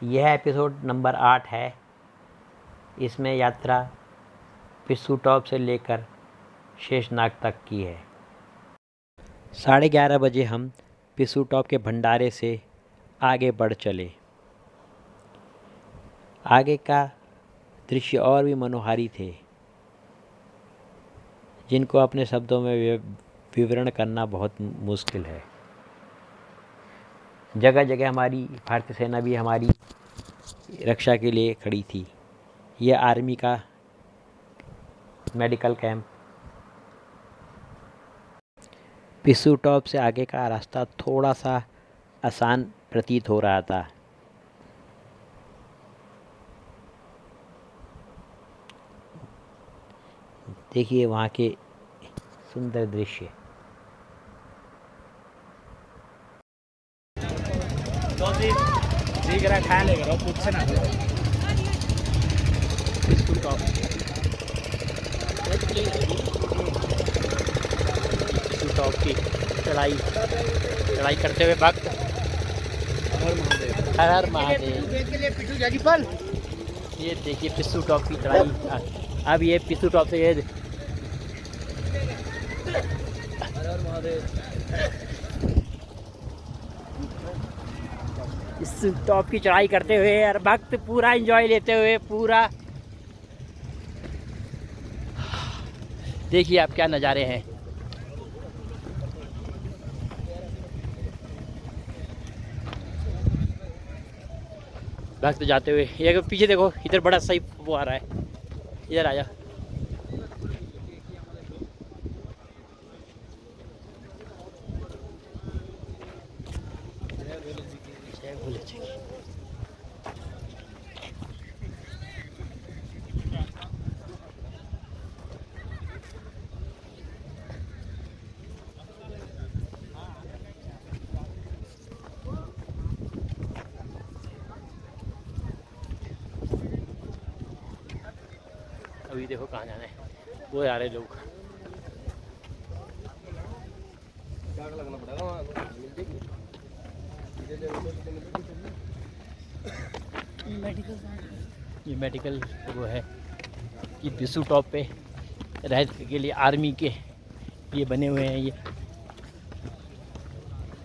यह episode number 8 है। इसमें यात्रा पिस्सू टॉप से लेकर शेषनाग तक की है। 11:30 बजे हम पिस्सू टॉप के भंडारे से आगे बढ़ चले। आगे का दृश्य और भी मनोहारी थे, जिनको अपने शब्दों में विवरण करना बहुत मुश्किल है। जगह जगह हमारी भारतीय सेना भी हमारी रक्षा के लिए खड़ी थी। यह आर्मी का मेडिकल कैंप। पिस्सू टॉप से आगे का रास्ता थोड़ा सा आसान प्रतीत हो रहा था। देखिए वहाँ के सुंदर दृश्य। पिस्सू टॉप की चढ़ाई करते हुए वक्त हर हर महादेव। ये देखिए पिस्सू टॉप की चढ़ाई। अब ये पिस्सू टॉप से ये इस टॉप की चढ़ाई करते हुए और वक्त पूरा एंजॉय लेते हुए पूरा देखिए आप क्या नज़ारे हैं। वक्त जाते हुए ये पीछे देखो, इधर बड़ा सही वो आ रहा है। इधर आजा। अभी देखो कहाँ जाना है, वो आ रहे लोग। ये मेडिकल वो है कि पिस्सू टॉप पे रहने के लिए आर्मी के ये बने हुए हैं। ये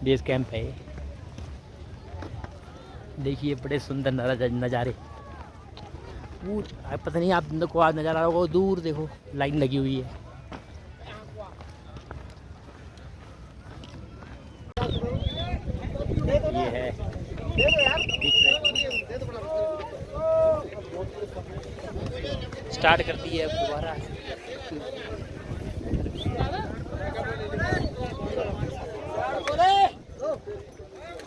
बेस कैंप है। देखिए बड़े सुंदर नज़ारे। पता नहीं आप को आज नज़ारा आ रहा होगा, दूर देखो लाइन लगी हुई है। ये है स्टार्ट कर दी है अब दोबारा।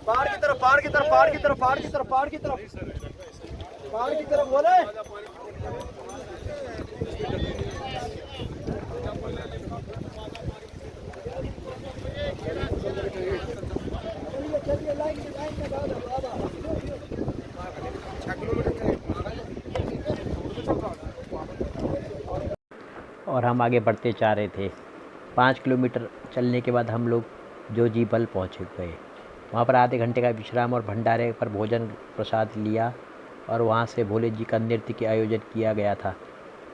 पहाड़ की तरफ पहाड़ की तरफ पहाड़ की तरफ पहाड़ की तरफ पहाड़ की तरफ पहाड़ की तरफ बोले। और हम आगे बढ़ते जा रहे थे। 5 किलोमीटर चलने के बाद हम लोग जोजीबल पहुँच गए। वहाँ पर आधे घंटे का विश्राम और भंडारे पर भोजन प्रसाद लिया और वहाँ से भोले जी का नृत्य के आयोजन किया गया था।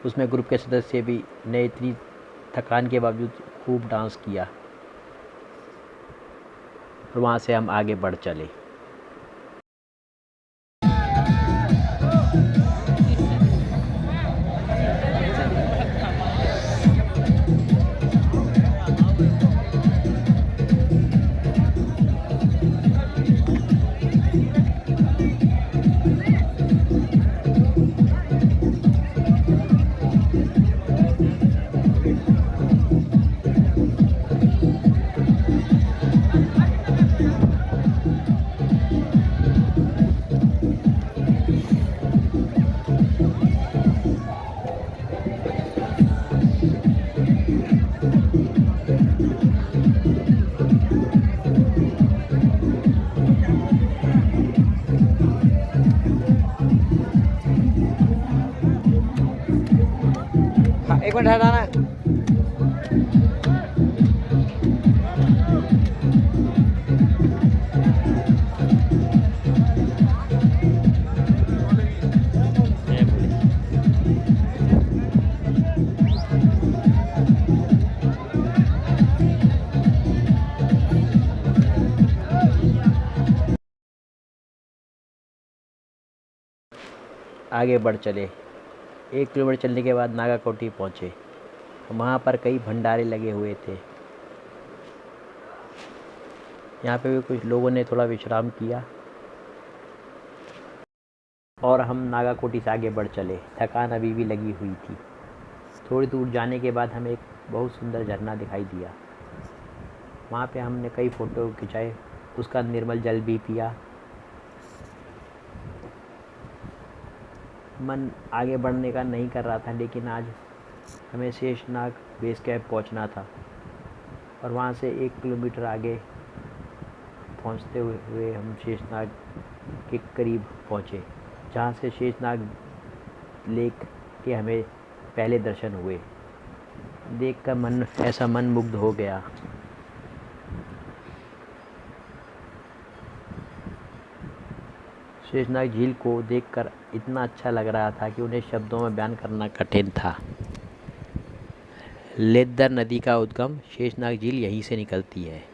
उसमें ग्रुप के सदस्य भी ने इतनी थकान के बावजूद खूब डांस किया और वहाँ से हम आगे बढ़ चले। एक मिनट हटाना। आगे बढ़ चले। 1 किलोमीटर चलने के बाद नागाकोटी पहुँचे। वहाँ पर कई भंडारे लगे हुए थे। यहाँ पे भी कुछ लोगों ने थोड़ा विश्राम किया और हम नागाकोटी से आगे बढ़ चले। थकान अभी भी लगी हुई थी। थोड़ी दूर जाने के बाद हमें एक बहुत सुंदर झरना दिखाई दिया। वहाँ पे हमने कई फ़ोटो खिंचाए, उसका निर्मल जल भी पिया। मन आगे बढ़ने का नहीं कर रहा था, लेकिन आज हमें शेषनाग बेस कैंप पहुँचना था और वहाँ से 1 किलोमीटर आगे पहुँचते हुए हम शेषनाग के करीब पहुँचे, जहाँ से शेषनाग लेक के हमें पहले दर्शन हुए। देखकर मन ऐसा मंत्रमुग्ध हो गया। शेषनाग झील को देखकर इतना अच्छा लग रहा था कि उन्हें शब्दों में बयान करना कठिन था। लेद्दर नदी का उद्गम शेषनाग झील यहीं से निकलती है।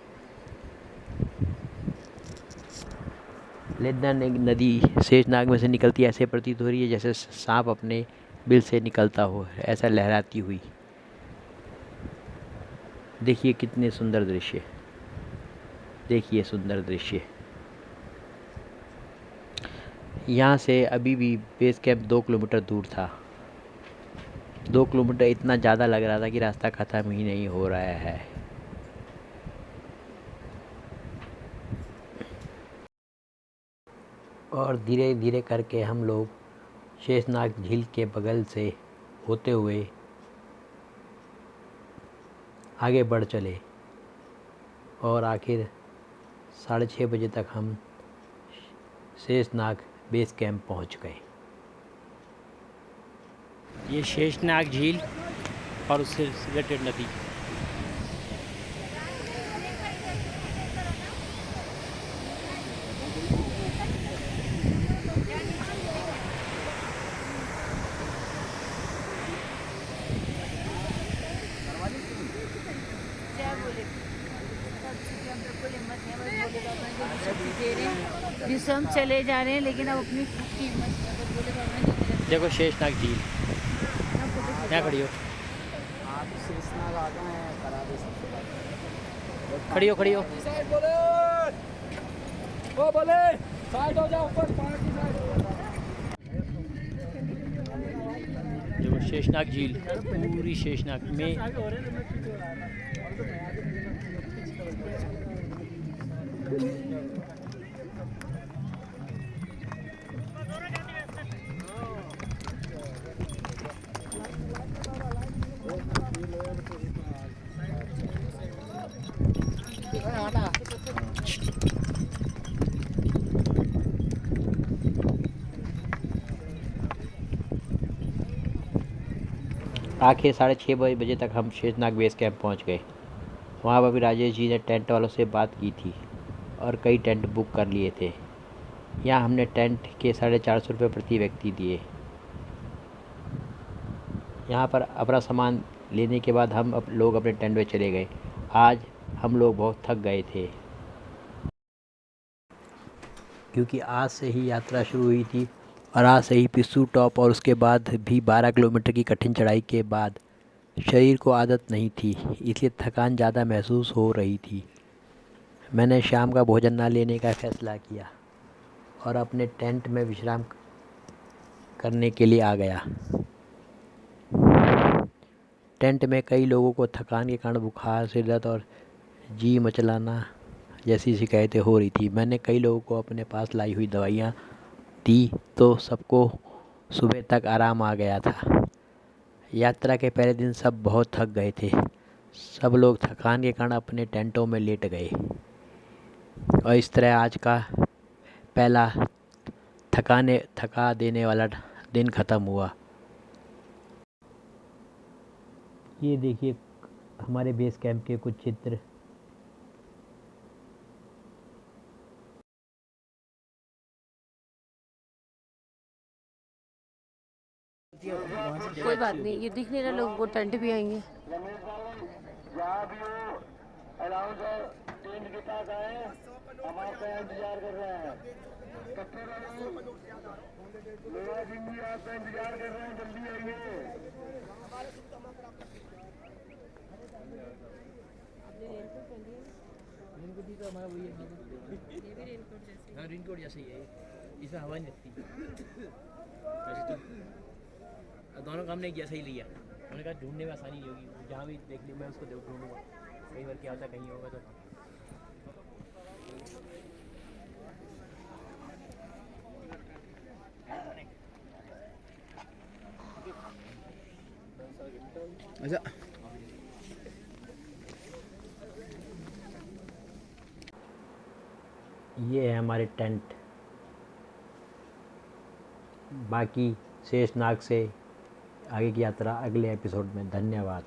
लेद्दर नदी शेषनाग में से निकलती है। ऐसे प्रतीत हो रही है जैसे सांप अपने बिल से निकलता हो, ऐसा लहराती हुई। देखिए कितने सुंदर दृश्य, देखिए सुंदर दृश्य। यहाँ से अभी भी बेस कैंप 2 किलोमीटर दूर था। 2 किलोमीटर इतना ज़्यादा लग रहा था कि रास्ता ख़त्म ही नहीं हो रहा है। और धीरे धीरे करके हम लोग शेषनाग झील के बगल से होते हुए आगे बढ़ चले और आखिर 6:30 बजे तक हम शेषनाग बेस कैंप पहुंच गए। ये शेषनाग झील और उससे रिलेटेड नदी। जिससे हम चले जा रहे हैं, लेकिन अब अपनी कीमत देखो शेषनाग झील, यहाँ खड़ी हो, खड़ी हो, खड़ी हो। साइड हो जाओ, ऊपर पहाड़ की साइड। देखो शेषनाग झील, पूरी शेषनाग में आखिर 6:30 बजे तक हम शेषनाग बेस कैंप पहुंच गए। वहाँ पर भी राजेश जी ने टेंट वालों से बात की थी और कई टेंट बुक कर लिए थे। यहाँ हमने टेंट के 450 रुपये प्रति व्यक्ति दिए। यहाँ पर अपना सामान लेने के बाद हम लोग अपने टेंट में चले गए। आज हम लोग बहुत थक गए थे, क्योंकि आज से ही यात्रा शुरू हुई थी और आज से ही पिस्सू टॉप और उसके बाद भी 12 किलोमीटर की कठिन चढ़ाई के बाद शरीर को आदत नहीं थी, इसलिए थकान ज़्यादा महसूस हो रही थी। मैंने शाम का भोजन ना लेने का फ़ैसला किया और अपने टेंट में विश्राम करने के लिए आ गया। टेंट में कई लोगों को थकान के कारण बुखार, सिर दर्द और जी मचलाना जैसी शिकायतें हो रही थी। मैंने कई लोगों को अपने पास लाई हुई दवाइयाँ दी तो सबको सुबह तक आराम आ गया था। यात्रा के पहले दिन सब बहुत थक गए थे। सब लोग थकान के कारण अपने टेंटों में लेट गए और इस तरह आज का पहला थका देने वाला दिन ख़त्म हुआ। ये देखिए हमारे बेस कैंप के कुछ चित्र। कोई बात नहीं, ये दिख नहीं रहा, लोगों को टेंट भी आएंगे। जहाँ भी हो अलाउंस टेंट के पास आए, हम आपका इंतजार कर रहे हैं। रेनकोट भी तो हमारा वही है, ये भी रेनकोट जैसे, हाँ रेनकोट जैसे ही है, इसमें हवा नहीं लगती वैसे तो। दोनों काम ने किया, सही लिया। उन्होंने कहा ढूंढने में आसानी नहीं होगी, जहाँ भी देख लिया मैं उसको ढूंढूंगा, कई बार क्या होता कहीं होगा तो। अच्छा ये है हमारे टेंट। बाकी शेषनाग से आगे की यात्रा अगले एपिसोड में। धन्यवाद।